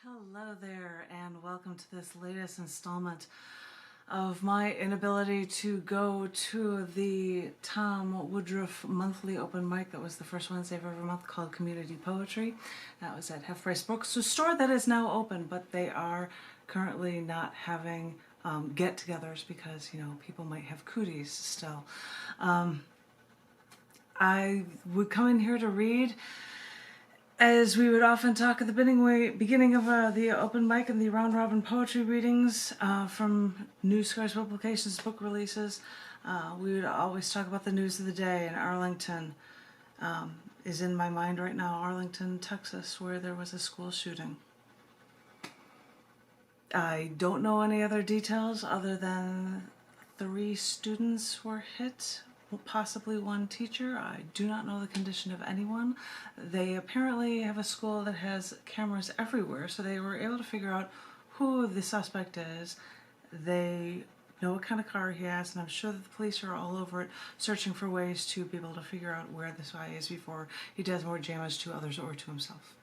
Hello there, and welcome to this latest installment of my inability to go to the Tom Woodruff monthly open mic that was the first Wednesday of every month called Community Poetry. That was at Half Price Books, a store that is now open, but they are currently not having get-togethers because, you know, people might have cooties still. I would come in here to read, as we would often talk at the beginning of the open mic and the round robin poetry readings from New Scars Publications book releases. We would always talk about the news of the day, and Arlington is in my mind right now. Arlington, Texas, where there was a school shooting. I don't know any other details other than 3 students were hit, possibly 1 teacher. I do not know the condition of anyone. They apparently have a school that has cameras everywhere, so they were able to figure out who the suspect is. They know what kind of car he has, and I'm sure that the police are all over it searching for ways to be able to figure out where this guy is before he does more damage to others or to himself.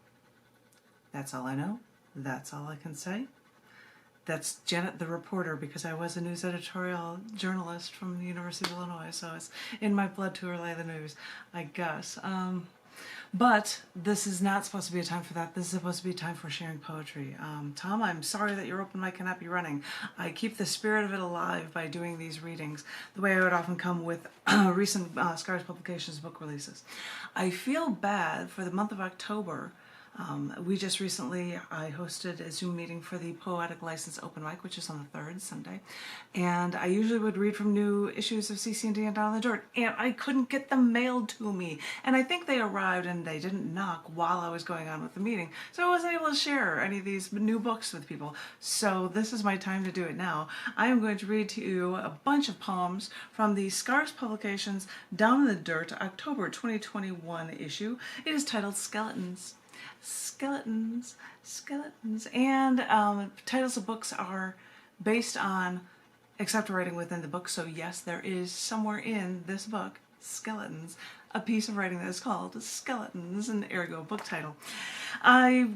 That's all I know. That's all I can say. That's Janet the reporter, because I was a news editorial journalist from the University of Illinois, so it's in my blood to relay the news, I guess. But this is not supposed to be a time for that. This is supposed to be a time for sharing poetry. Tom, I'm sorry that your open mic cannot be running. I keep the spirit of it alive by doing these readings, the way I would often come with recent Scars Publications book releases. I feel bad for the month of October. We just recently, I hosted a Zoom meeting for the Poetic License Open Mic, which is on the 3rd Sunday, and I usually would read from new issues of CC&D and Down the Dirt, and I couldn't get them mailed to me, and I think they arrived and they didn't knock while I was going on with the meeting, so I wasn't able to share any of these new books with people. So this is my time to do it now. I am going to read to you a bunch of poems from the Scars Publications Down in the Dirt October 2021 issue. It is titled Skeletons. Skeletons, skeletons, and titles of books are based on accepted writing within the book, so yes, there is somewhere in this book, Skeletons, a piece of writing that is called Skeletons, an ergo book title. I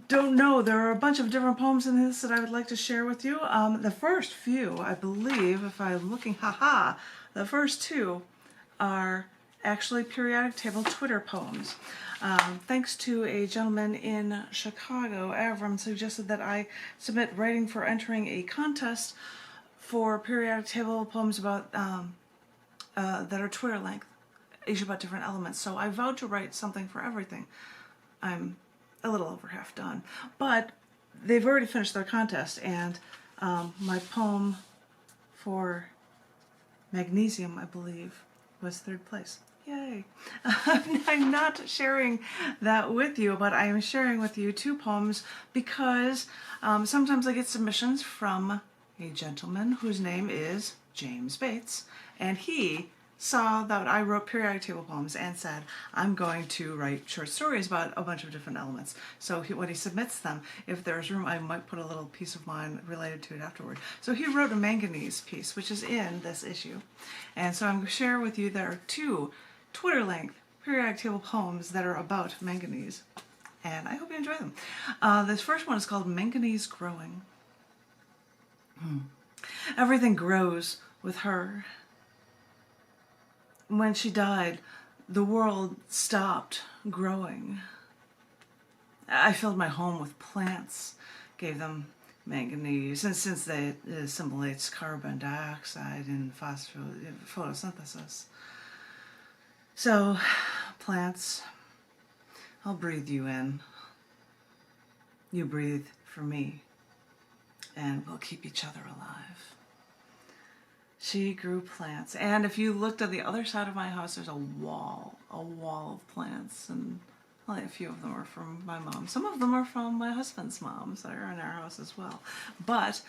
don't know, there are a bunch of different poems in this that I would like to share with you. The first few, I believe, if I'm looking, the first 2 are actually periodic table Twitter poems. Thanks to a gentleman in Chicago, Avram suggested that I submit writing for entering a contest for periodic table poems about that are Twitter length, each about different elements. So I vowed to write something for everything. I'm a little over half done, but they've already finished their contest, and my poem for magnesium, I believe, was 3rd place. Yay! I'm not sharing that with you, but I am sharing with you 2 poems because sometimes I get submissions from a gentleman whose name is James Bates, and he saw that I wrote periodic table poems and said, I'm going to write short stories about a bunch of different elements. So when he submits them, if there's room, I might put a little piece of mine related to it afterward. So he wrote a manganese piece, which is in this issue. And so I'm going to share with you there are 2 Twitter-length periodic table poems that are about manganese, and I hope you enjoy them. This first one is called Manganese Growing. Everything grows with her. When she died, the world stopped growing. I filled my home with plants, gave them manganese, and since it assimilates carbon dioxide in photosynthesis. So, plants, I'll breathe you in. You breathe for me, and we'll keep each other alive. She grew plants, and if you looked at the other side of my house, there's a wall of plants, and only a few of them are from my mom. Some of them are from my husband's moms that are in our house as well. But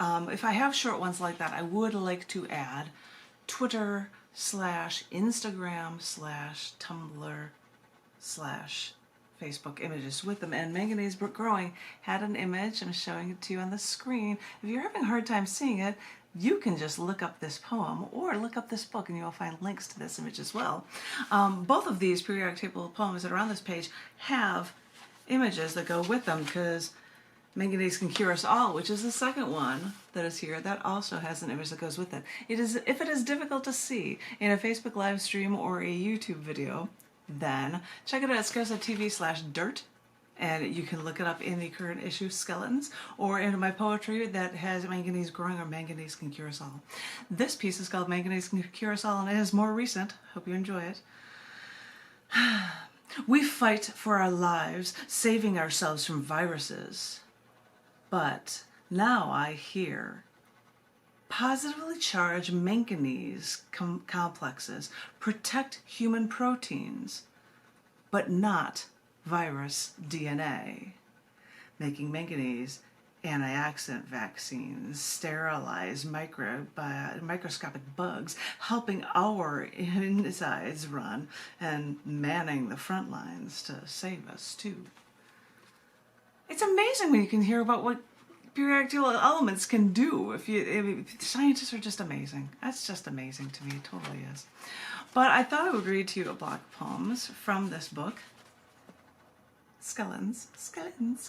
if I have short ones like that, I would like to add Twitter /Instagram/Tumblr/Facebook images with them. And Manganese Growing had an image. I'm showing it to you on the screen. If you're having a hard time seeing it, you can just look up this poem or look up this book and you'll find links to this image as well. Both of these periodic table poems that are on this page have images that go with them because Manganese Can Cure Us All, which is the second one that is here. That also has an image that goes with it. If it is difficult to see in a Facebook live stream or a YouTube video, then check it out at scares.tv/dirt. And you can look it up in the current issue Skeletons or in my poetry that has Manganese Growing or Manganese Can Cure Us All. This piece is called Manganese Can Cure Us All and it is more recent. Hope you enjoy it. We fight for our lives, saving ourselves from viruses. But now I hear positively charged manganese complexes protect human proteins, but not virus DNA, making manganese antioxidant vaccines, sterilize microscopic bugs, helping our insides run, and manning the front lines to save us too. It's amazing when you can hear about what periodic table elements can do. Scientists are just amazing. That's just amazing to me. It totally is. But I thought I would read to you a block of poems from this book. Skeletons,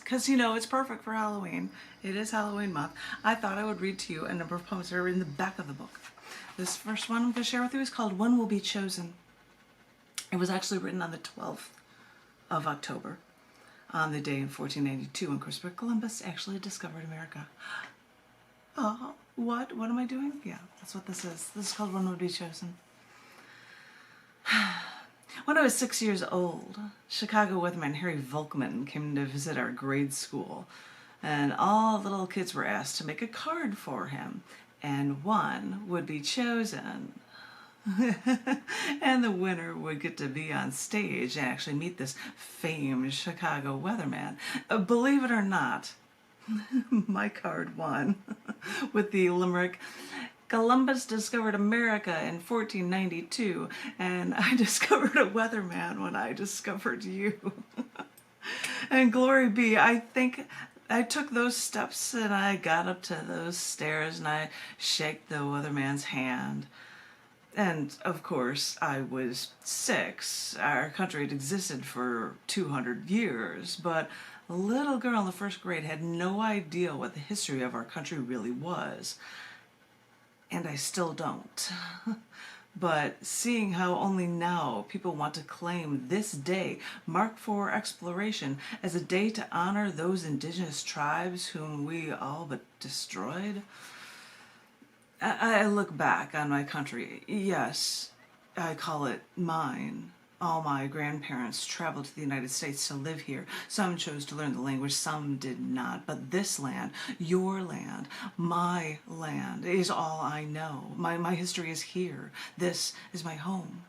because it's perfect for Halloween. It is Halloween month. I thought I would read to you a number of poems that are in the back of the book. This first one I'm going to share with you is called One Will Be Chosen. It was actually written on the 12th of October, on the day in 1492 when Christopher Columbus actually discovered America. Oh, what? What am I doing? Yeah, that's what this is. This is called One Will Be Chosen. When I was 6 years old, Chicago weatherman Harry Volkman came to visit our grade school, and all the little kids were asked to make a card for him, and one would be chosen. And the winner would get to be on stage and actually meet this famed Chicago weatherman. Believe it or not, my card won with the limerick, Columbus discovered America in 1492, and I discovered a weatherman when I discovered you. And glory be, I think I took those steps and I got up to those stairs and I shook the weatherman's hand. And of course, I was 6. Our country had existed for 200 years, but a little girl in the first grade had no idea what the history of our country really was. And I still don't. But seeing how only now people want to claim this day, marked for exploration, as a day to honor those indigenous tribes whom we all but destroyed, I look back on my country. Yes, I call it mine. All my grandparents traveled to the United States to live here. Some chose to learn the language, some did not. But this land, your land, my land, is all I know. My history is here. This is my home.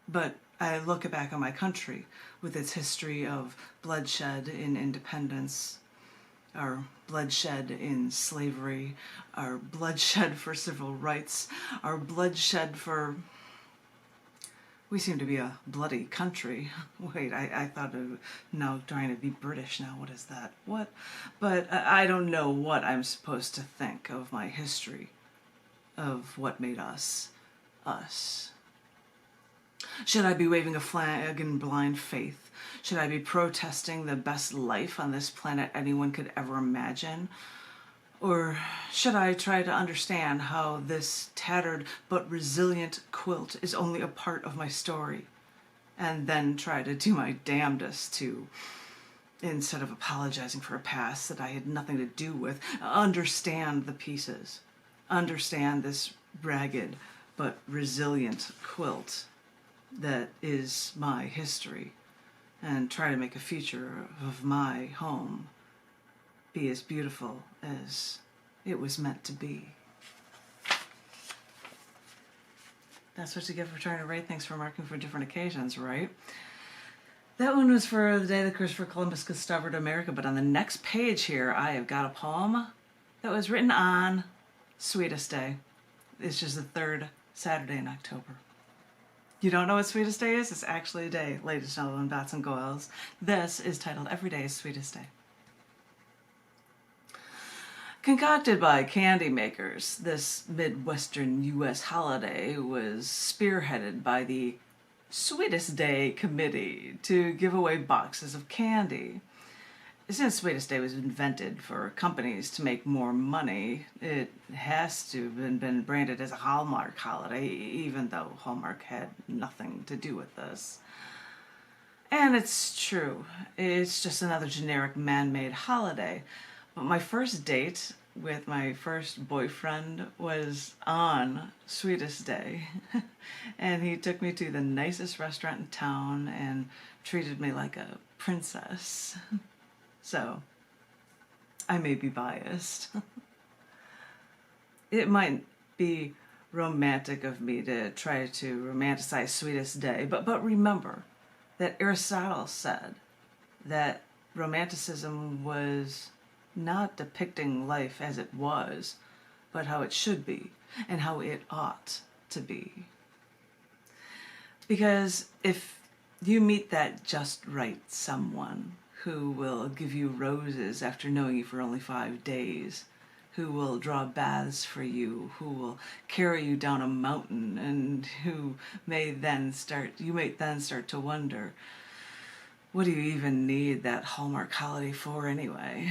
But I look back on my country with its history of bloodshed in independence, our bloodshed in slavery, our bloodshed for civil rights, our bloodshed for... We seem to be a bloody country. Wait, I thought of now trying to be British now. What is that? What? But I don't know what I'm supposed to think of my history, of what made us, us. Should I be waving a flag in blind faith? Should I be protesting the best life on this planet anyone could ever imagine? Or should I try to understand how this tattered but resilient quilt is only a part of my story, and then try to do my damnedest to, instead of apologizing for a past that I had nothing to do with, understand the pieces, understand this ragged but resilient quilt that is my history, and try to make a future of my home be as beautiful as it was meant to be. That's what you get for trying to write things for marking for different occasions, right? That one was for the day that Christopher Columbus discovered America, but on the next page here, I have got a poem that was written on Sweetest Day. It's just the 3rd Saturday in October. You don't know what Sweetest Day is? It's actually a day, ladies and gentlemen, bats and goyles. This is titled Every Day is Sweetest Day. Concocted by candy makers, this Midwestern U.S. holiday was spearheaded by the Sweetest Day Committee to give away boxes of candy. since Sweetest Day was invented for companies to make more money, it has to have been branded as a Hallmark holiday, even though Hallmark had nothing to do with this. And it's true, it's just another generic man-made holiday. But my first date with my first boyfriend was on Sweetest Day. And he took me to the nicest restaurant in town and treated me like a princess. So, I may be biased. It might be romantic of me to try to romanticize Sweetest Day, but remember that Aristotle said that romanticism was not depicting life as it was, but how it should be and how it ought to be. Because if you meet that just right someone who will give you roses after knowing you for only 5 days, who will draw baths for you, who will carry you down a mountain, and who you may then start to wonder, what do you even need that Hallmark holiday for anyway?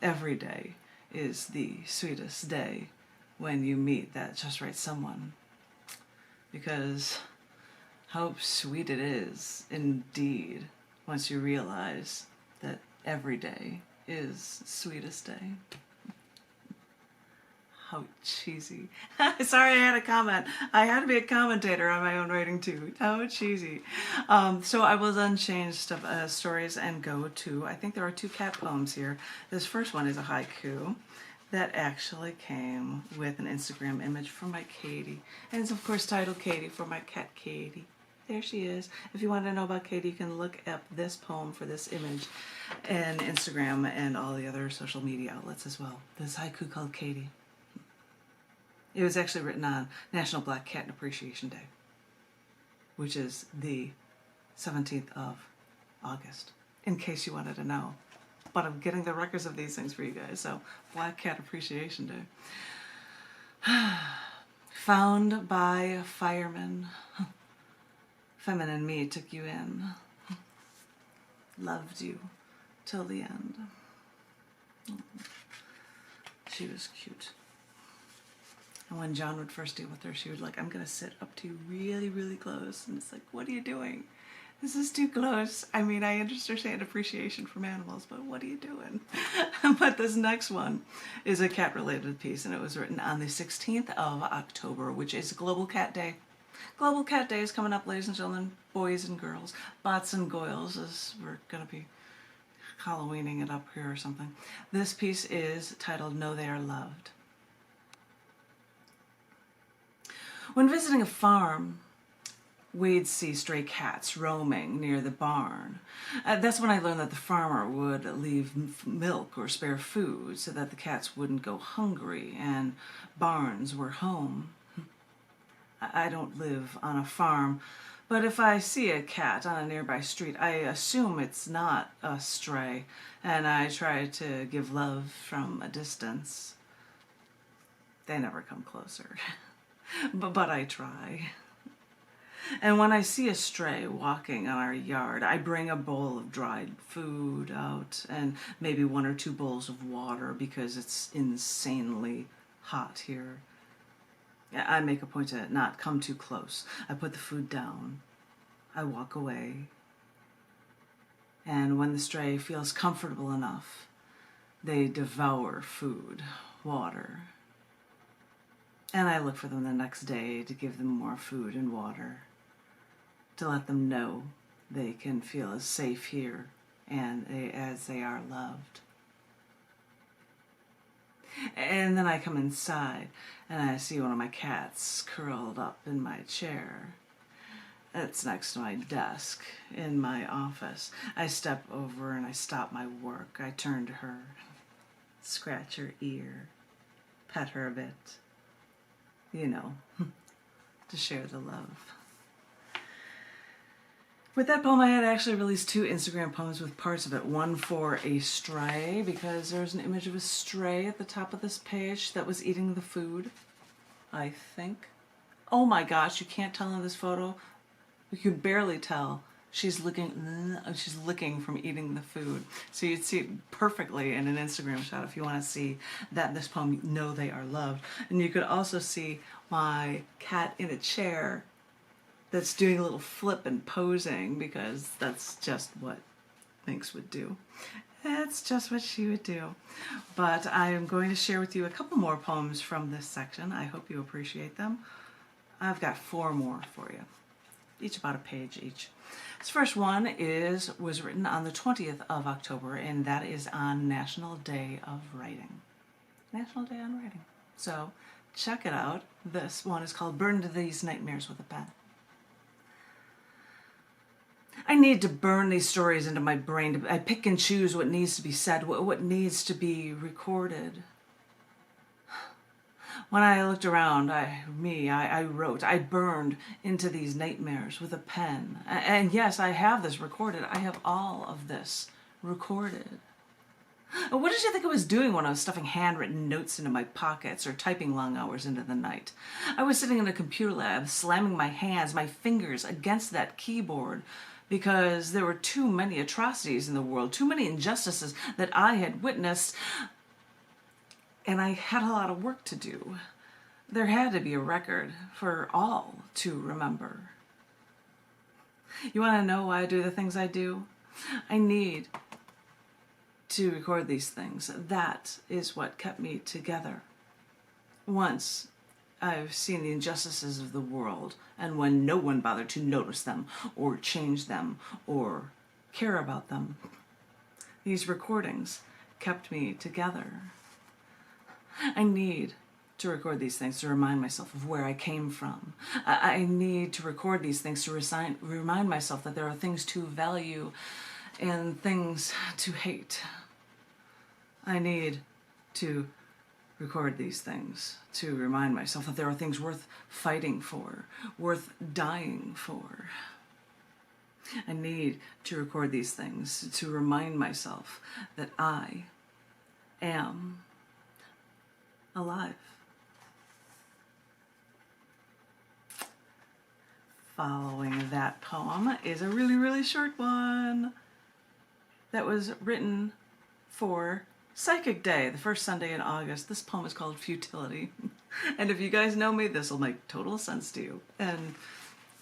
Every day is the sweetest day when you meet that just right someone. Because how sweet it is, indeed, once you realize that every day is Sweetest Day. How cheesy. Sorry, I had a comment. I had to be a commentator on my own writing too. How cheesy. So I will then change stories and go to, I think there are 2 cat poems here. This first one is a haiku that actually came with an Instagram image from my Katie. And it's of course titled Katie for my cat Katie. There she is. If you want to know about Katie, you can look up this poem for this image and Instagram and all the other social media outlets as well. This haiku called Katie. It was actually written on National Black Cat Appreciation Day, which is the 17th of August, in case you wanted to know. But I'm getting the records of these things for you guys, so Black Cat Appreciation Day. Found by a fireman. Feminine me took you in. Loved you till the end. She was cute. And when John would first deal with her, she would I'm going to sit up to you really, really close. And it's like, what are you doing? This is too close. I mean, I understand appreciation from animals, but what are you doing? But this next one is a cat-related piece, and it was written on the 16th of October, which is Global Cat Day. Global Cat Day is coming up, ladies and gentlemen, boys and girls, bots and goyles, as we're going to be Halloweening it up here or something. This piece is titled Know They Are Loved. When visiting a farm, we'd see stray cats roaming near the barn. That's when I learned that the farmer would leave milk or spare food so that the cats wouldn't go hungry and barns were home. I don't live on a farm, but if I see a cat on a nearby street, I assume it's not a stray, and I try to give love from a distance. They never come closer. But I try. And when I see a stray walking on our yard, I bring a bowl of dried food out and maybe 1 or 2 bowls of water because it's insanely hot here. I make a point to not come too close. I put the food down. I walk away. And when the stray feels comfortable enough, they devour food, water. And I look for them the next day to give them more food and water, to let them know they can feel as safe here and as they are loved. And then I come inside and I see one of my cats curled up in my chair. It's next to my desk in my office. I step over and I stop my work. I turn to her, scratch her ear, pet her a bit. You know, to share the love. With that poem, I had actually released 2 Instagram poems with parts of it. One for a stray, because there's an image of a stray at the top of this page that was eating the food, I think. Oh my gosh, you can't tell in this photo. You can barely tell she's licking from eating the food. So you'd see it perfectly in an Instagram shot if you want to see that in this poem, you know they are loved. And you could also see my cat in a chair that's doing a little flip and posing, because that's just what Minx would do. That's just what she would do. But I am going to share with you a couple more poems from this section. I hope you appreciate them. I've got 4 more for you, each about a page each. This first one was written on the 20th of October, and that is on National Day of Writing. National Day on Writing. So check it out. This one is called Burn to These Nightmares with a Pen. I need to burn these stories into my brain. I pick and choose what needs to be said, what needs to be recorded. When I looked around, I wrote, I burned into these nightmares with a pen. And yes, I have this recorded. I have all of this recorded. What did you think I was doing when I was stuffing handwritten notes into my pockets or typing long hours into the night? I was sitting in a computer lab, slamming my hands, my fingers against that keyboard, because there were too many atrocities in the world, too many injustices that I had witnessed, and I had a lot of work to do. There had to be a record for all to remember. You want to know why I do the things I do? I need to record these things. That is what kept me together. Once I've seen the injustices of the world, and when no one bothered to notice them or change them or care about them, these recordings kept me together. I need to record these things to remind myself of where I came from. I need to record these things to remind myself that there are things to value and things to hate. I need to record these things to remind myself that there are things worth fighting for, worth dying for. I need to record these things to remind myself that I am alive. Following that poem is a really, really short one that was written for Psychic Day, the first Sunday in August. This poem is called Futility. And if you guys know me, this will make total sense to you. And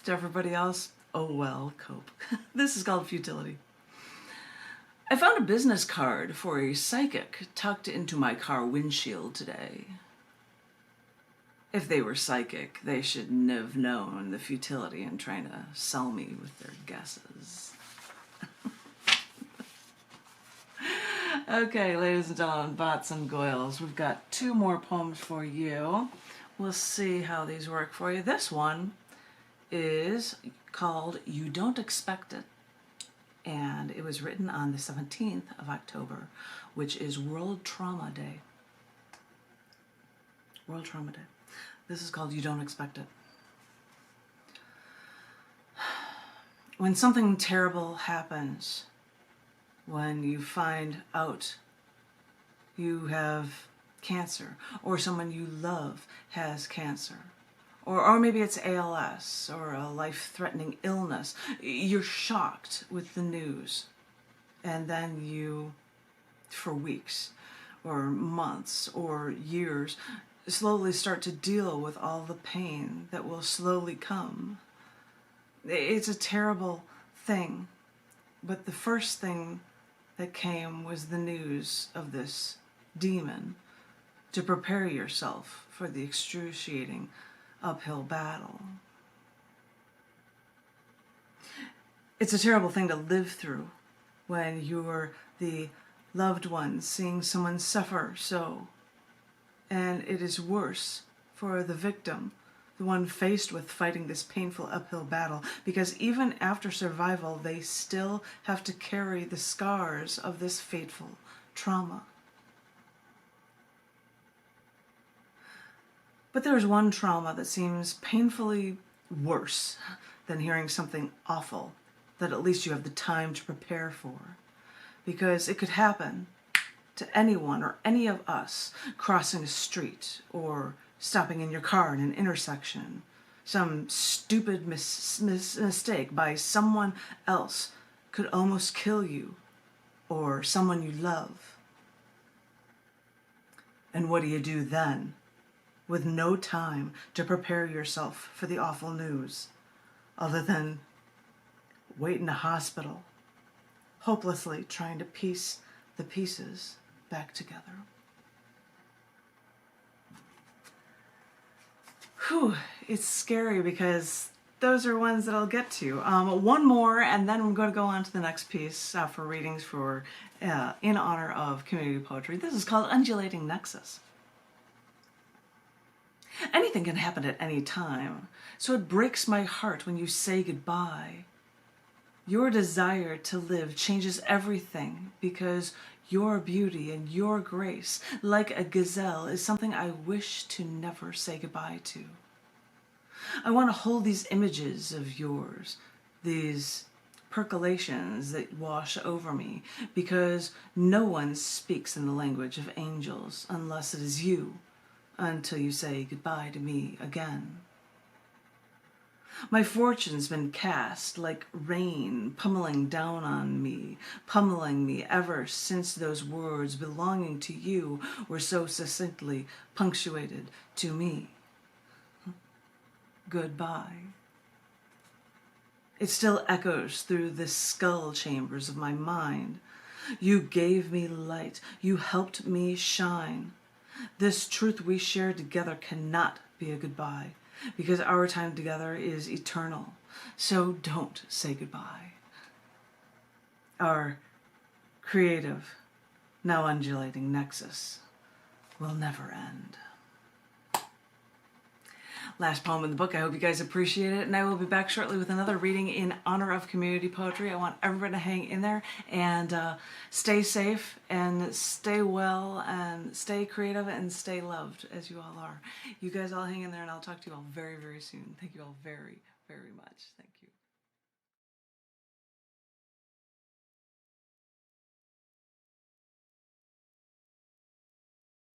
to everybody else, oh well, cope. This is called Futility. I found a business card for a psychic tucked into my car windshield today. If they were psychic, they shouldn't have known the futility in trying to sell me with their guesses. Okay, ladies and gentlemen, bots and goyles, we've got 2 more poems for you. We'll see how these work for you. This one is called You Don't Expect It, and it was written on the 17th of October, which is World Trauma Day. World Trauma Day. This is called You Don't Expect It. When something terrible happens, when you find out you have cancer, or someone you love has cancer, or maybe it's ALS or a life-threatening illness, you're shocked with the news, and then you, for weeks or months or years, slowly start to deal with all the pain that will slowly come. It's a terrible thing, but the first thing that came was the news of this demon, to prepare yourself for the excruciating uphill battle. It's a terrible thing to live through when you're the loved one seeing someone suffer so. And it is worse for the victim, the one faced with fighting this painful uphill battle, because even after survival, they still have to carry the scars of this fateful trauma. But there's one trauma that seems painfully worse than hearing something awful that at least you have the time to prepare for, because it could happen to anyone or any of us crossing a street or stopping in your car in an intersection, Some stupid mistake by someone else could almost kill you or someone you love. And what do you do then, with no time to prepare yourself for the awful news, other than wait in a hospital, hopelessly trying to piece the pieces back together? Whew, it's scary because those are ones that I'll get to. One more, and then I'm going to go on to the next piece for readings for in honor of community poetry. This is called Undulating Nexus. Anything can happen at any time, so it breaks my heart when you say goodbye. Your desire to live changes everything because your beauty and your grace, like a gazelle, is something I wish to never say goodbye to. I want to hold these images of yours, these percolations that wash over me, because no one speaks in the language of angels unless it is you, until you say goodbye to me again. My fortune's been cast like rain pummeling down on me, pummeling me ever since those words belonging to you were so succinctly punctuated to me. Goodbye. It still echoes through the skull chambers of my mind. You gave me light. You helped me shine. This truth we share together cannot be a goodbye, because our time together is eternal. So don't say goodbye. Our creative, now undulating nexus will never end. Last poem in the book. I hope you guys appreciate it, and I will be back shortly with another reading in honor of community poetry. I want everybody to hang in there and stay safe and stay well and stay creative and stay loved as you all are. You guys all hang in there, and I'll talk to you all very, very soon. Thank you all very, very much. Thank you.